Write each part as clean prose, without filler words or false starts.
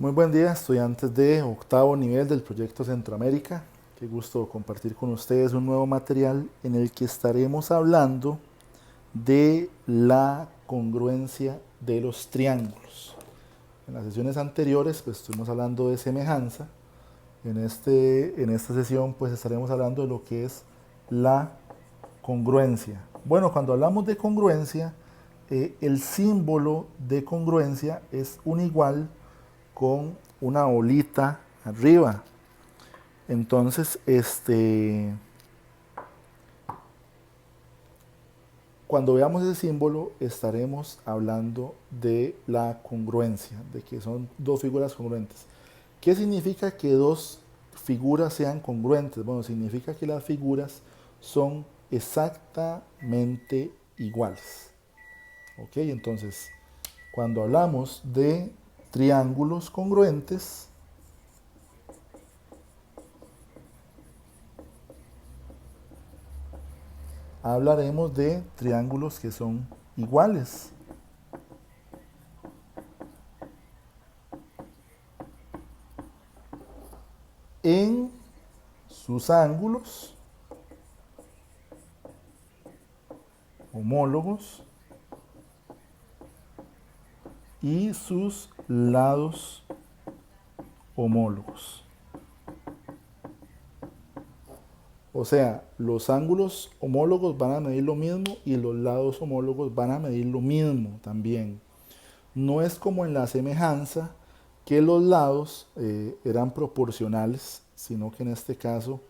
Muy buen día, estudiantes de octavo nivel del proyecto Centroamérica. Qué gusto compartir con ustedes un nuevo material en el que estaremos hablando de la congruencia de los triángulos. En las sesiones anteriores pues estuvimos hablando de semejanza. En esta sesión pues estaremos hablando de lo que es la congruencia. Bueno, cuando hablamos de congruencia, el símbolo de congruencia es un igual con una bolita arriba. Entonces, cuando veamos ese símbolo, estaremos hablando de la congruencia, de que son dos figuras congruentes. ¿Qué significa que dos figuras sean congruentes? Bueno, significa que las figuras son exactamente iguales. ¿Ok? Entonces, cuando hablamos de triángulos congruentes, hablaremos de triángulos que son iguales. En sus ángulos homólogos y sus lados homólogos. O sea, los ángulos homólogos van a medir lo mismo y los lados homólogos van a medir lo mismo también. No es como en la semejanza que los lados eran proporcionales, sino que en este caso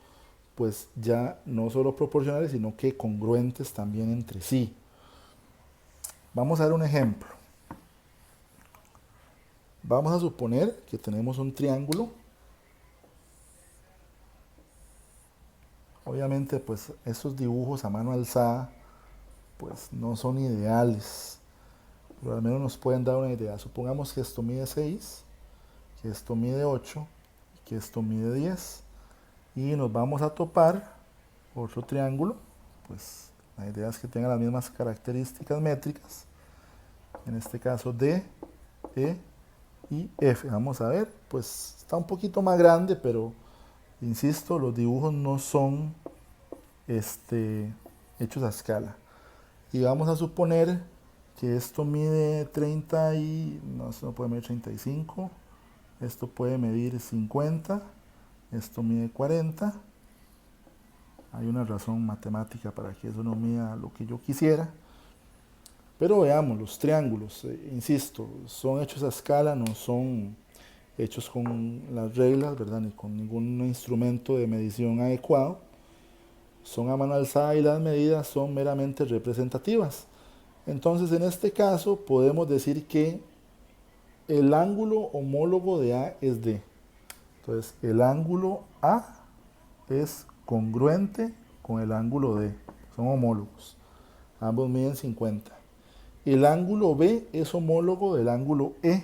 pues ya no solo proporcionales, sino que congruentes también entre sí. Vamos a ver un ejemplo. Vamos a suponer que tenemos un triángulo. Obviamente pues esos dibujos a mano alzada pues no son ideales, pero al menos nos pueden dar una idea. Supongamos que esto mide 6, que esto mide 8, que esto mide 10 y nos vamos a topar otro triángulo. Pues la idea es que tenga las mismas características métricas, en este caso D, E y F. Vamos a ver, pues está un poquito más grande, pero insisto, los dibujos no son hechos a escala. Y vamos a suponer que esto mide 30 y... no, esto no puede medir 35, esto puede medir 50, esto mide 40. Hay una razón matemática para que eso no mida lo que yo quisiera. Pero veamos, los triángulos, insisto, son hechos a escala, no son hechos con las reglas, ¿verdad? Ni con ningún instrumento de medición adecuado. Son a mano alzada y las medidas son meramente representativas. Entonces, en este caso, podemos decir que el ángulo homólogo de A es D. Entonces, el ángulo A es congruente con el ángulo D. Son homólogos. Ambos miden 50. El ángulo B es homólogo del ángulo E.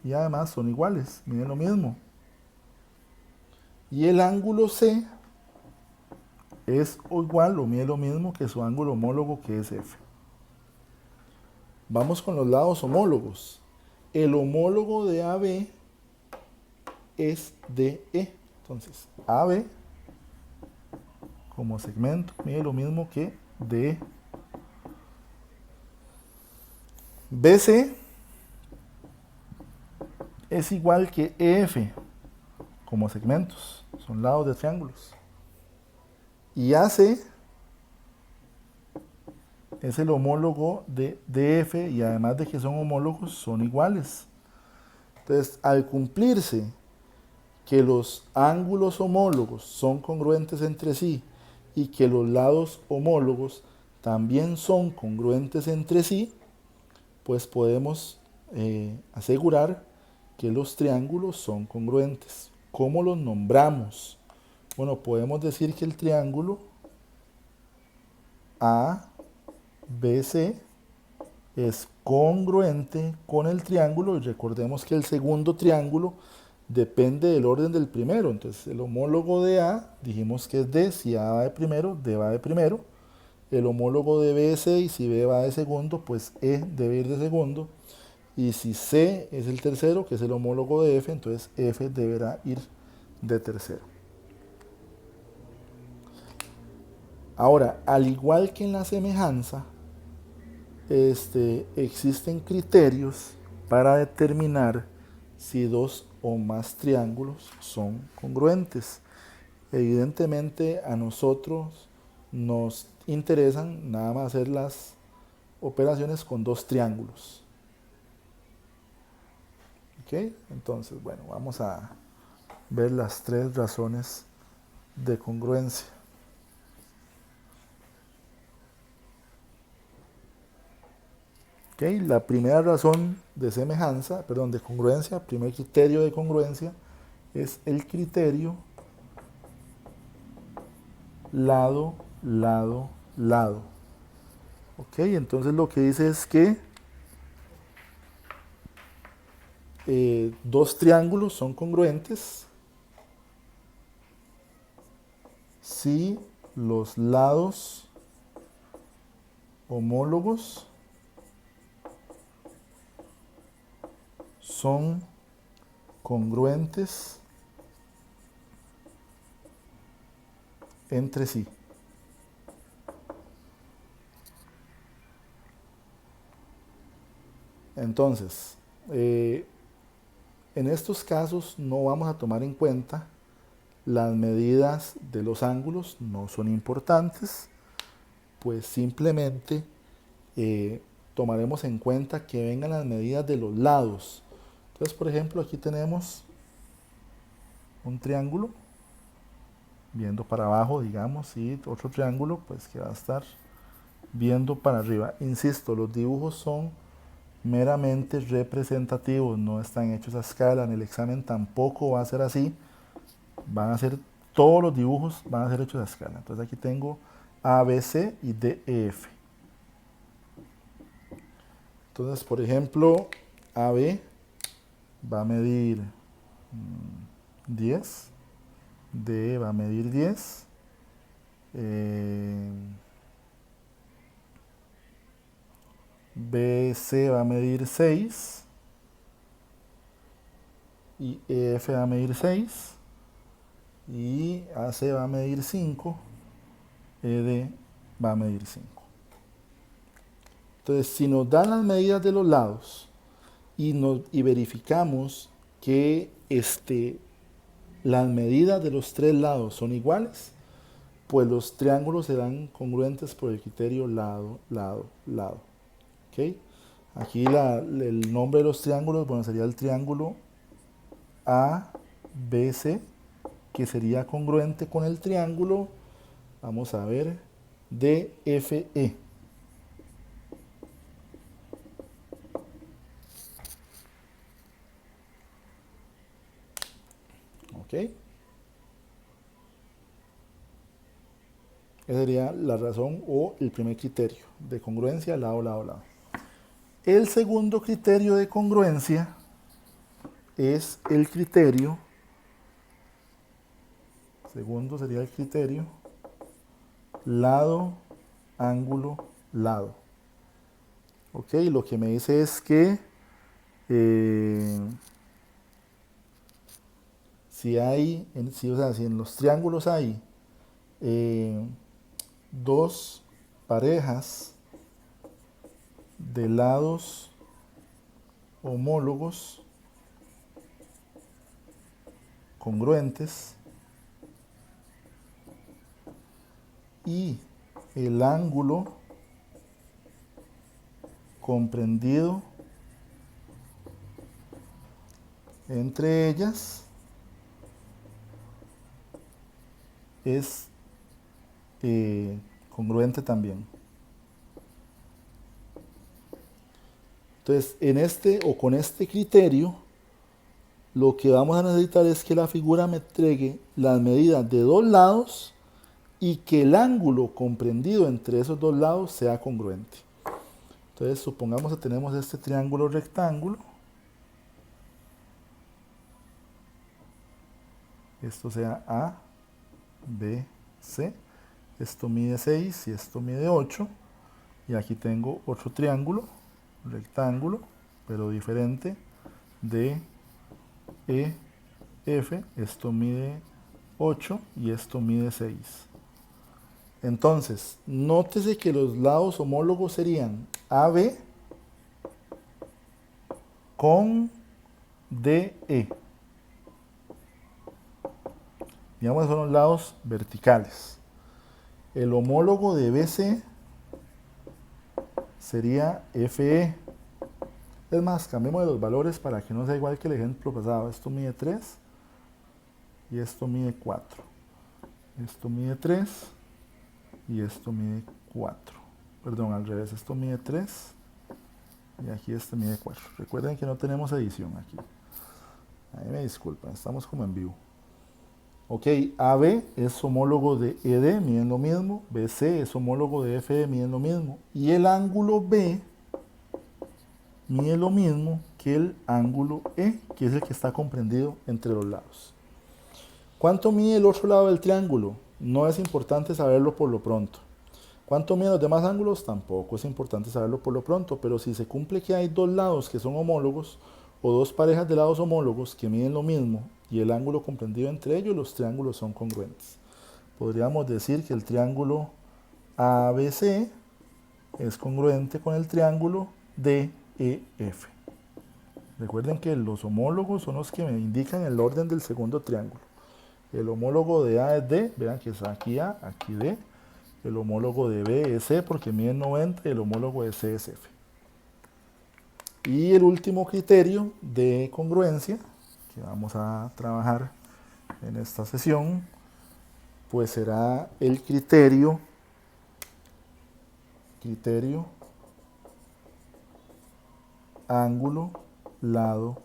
Y además son iguales, miden lo mismo. Y el ángulo C es igual o mide lo mismo que su ángulo homólogo, que es F. Vamos con los lados homólogos. El homólogo de AB es DE. Entonces, AB como segmento mide lo mismo que DE. BC es igual que EF como segmentos, son lados de triángulos. Y AC es el homólogo de DF y además de que son homólogos, son iguales. Entonces, al cumplirse que los ángulos homólogos son congruentes entre sí y que los lados homólogos también son congruentes entre sí, pues podemos asegurar que los triángulos son congruentes. ¿Cómo los nombramos? Bueno, podemos decir que el triángulo ABC es congruente con el triángulo, y recordemos que el segundo triángulo depende del orden del primero. Entonces, el homólogo de A, dijimos que es D, si A va de primero, D va de primero. El homólogo de B es C, y si B va de segundo, pues E debe ir de segundo. Y si C es el tercero, que es el homólogo de F, entonces F deberá ir de tercero. Ahora, al igual que en la semejanza, existen criterios para determinar si dos o más triángulos son congruentes. Evidentemente a nosotros nos interesan nada más hacer las operaciones con dos triángulos. ¿Ok? Entonces, bueno, vamos a ver las tres razones de congruencia. ¿Ok? La primera razón de semejanza, perdón, de congruencia, primer criterio de congruencia, es el criterio lado, lado, lado. ¿Ok? Entonces lo que dice es que dos triángulos son congruentes si los lados homólogos son congruentes entre sí. Entonces, en estos casos no vamos a tomar en cuenta las medidas de los ángulos, no son importantes, pues simplemente tomaremos en cuenta que vengan las medidas de los lados. Entonces, por ejemplo, aquí tenemos un triángulo viendo para abajo, digamos, y otro triángulo pues que va a estar viendo para arriba. Insisto, los dibujos son meramente representativos, no están hechos a escala, en el examen tampoco va a ser así, van a ser, todos los dibujos van a ser hechos a escala. Entonces aquí tengo A, B, C y D, E, F. Entonces, por ejemplo, AB va a medir 10, DE va a medir 10, BC va a medir 6 y EF va a medir 6 y AC va a medir 5, ED va a medir 5. Entonces, si nos dan las medidas de los lados y verificamos que las medidas de los tres lados son iguales, pues los triángulos serán congruentes por el criterio lado, lado, lado. ¿Ok? Aquí el nombre de los triángulos, bueno, sería el triángulo ABC, que sería congruente con el triángulo, vamos a ver, DFE. ¿Ok? Esa sería la razón o el primer criterio de congruencia, lado, lado, lado. El segundo criterio de congruencia es el criterio, segundo sería el criterio lado, ángulo, lado. Ok, lo que me dice es que si en los triángulos hay dos parejas de lados homólogos congruentes y el ángulo comprendido entre ellas es congruente también. Entonces, con este criterio, lo que vamos a necesitar es que la figura me entregue las medidas de dos lados y que el ángulo comprendido entre esos dos lados sea congruente. Entonces, supongamos que tenemos este triángulo rectángulo. Esto sea A, B, C. Esto mide 6 y esto mide 8. Y aquí tengo otro triángulo rectángulo. pero diferente, de EF. Esto mide 8 y esto mide 6. Entonces, nótese que los lados homólogos serían AB con DE. Digamos que son los lados verticales. El homólogo de BC sería FE. Es más, cambiemos de los valores para que no sea igual que el ejemplo pasado. Esto mide 3 y esto mide 4. Esto mide 3 y esto mide 4. Perdón, al revés. Esto mide 3 y aquí este mide 4. Recuerden que no tenemos edición aquí. Ahí me disculpan, estamos como en vivo. Ok, AB es homólogo de ED, miden lo mismo. BC es homólogo de FE, miden lo mismo. Y el ángulo B mide lo mismo que el ángulo E, que es el que está comprendido entre los lados. ¿Cuánto mide el otro lado del triángulo? No es importante saberlo por lo pronto. ¿Cuánto miden los demás ángulos? Tampoco es importante saberlo por lo pronto, pero si se cumple que hay dos lados que son homólogos, o dos parejas de lados homólogos que miden lo mismo, y el ángulo comprendido entre ellos, los triángulos son congruentes. Podríamos decir que el triángulo ABC es congruente con el triángulo DEF. Recuerden que los homólogos son los que me indican el orden del segundo triángulo. El homólogo de A es D, vean que es aquí A, aquí D. El homólogo de B es C porque mide 90 y el homólogo de C es F. Y el último criterio de congruencia que vamos a trabajar en esta sesión, pues será el criterio ángulo, lado,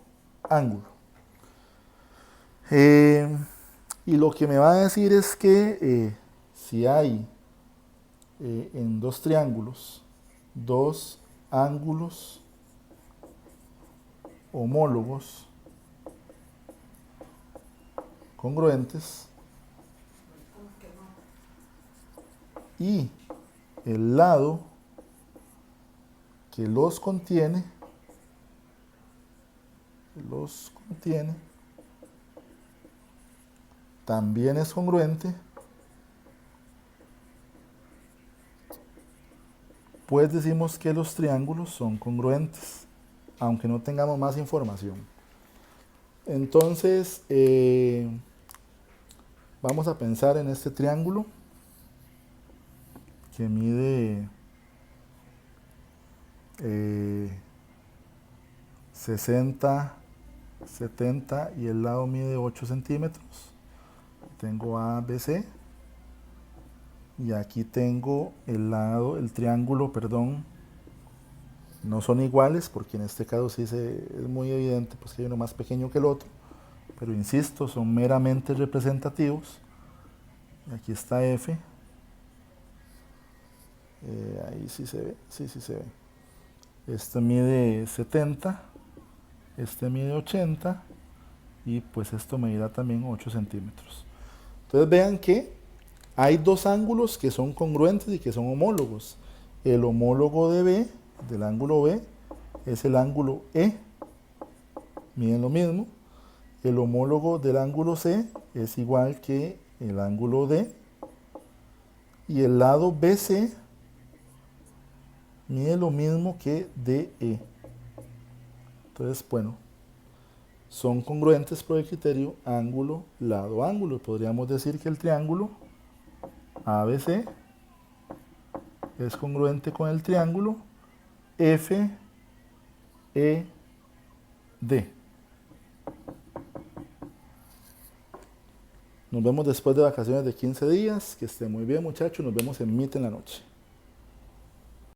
ángulo. Y lo que me va a decir es que si hay en dos triángulos, dos ángulos homólogos congruentes y el lado que los contiene también es congruente, pues decimos que los triángulos son congruentes, aunque no tengamos más información. Entonces, vamos a pensar en este triángulo que mide 60, 70 y el lado mide 8 centímetros. Tengo ABC y aquí tengo el triángulo, perdón, no son iguales porque en este caso sí es muy evidente pues que hay uno más pequeño que el otro, pero insisto, son meramente representativos. Y aquí está F, ahí sí se ve, sí se ve. Este mide 70, este mide 80 y pues esto medirá también 8 centímetros. Entonces vean que hay dos ángulos que son congruentes y que son homólogos. El homólogo de B, del ángulo B, es el ángulo E, miden lo mismo. El homólogo del ángulo C es igual que el ángulo D. Y el lado BC mide lo mismo que DE. Entonces, bueno, son congruentes por el criterio ángulo, lado, ángulo. Podríamos decir que el triángulo ABC es congruente con el triángulo FED. Nos vemos después de vacaciones de 15 días. Que estén muy bien, muchachos. Nos vemos en Meet en la noche.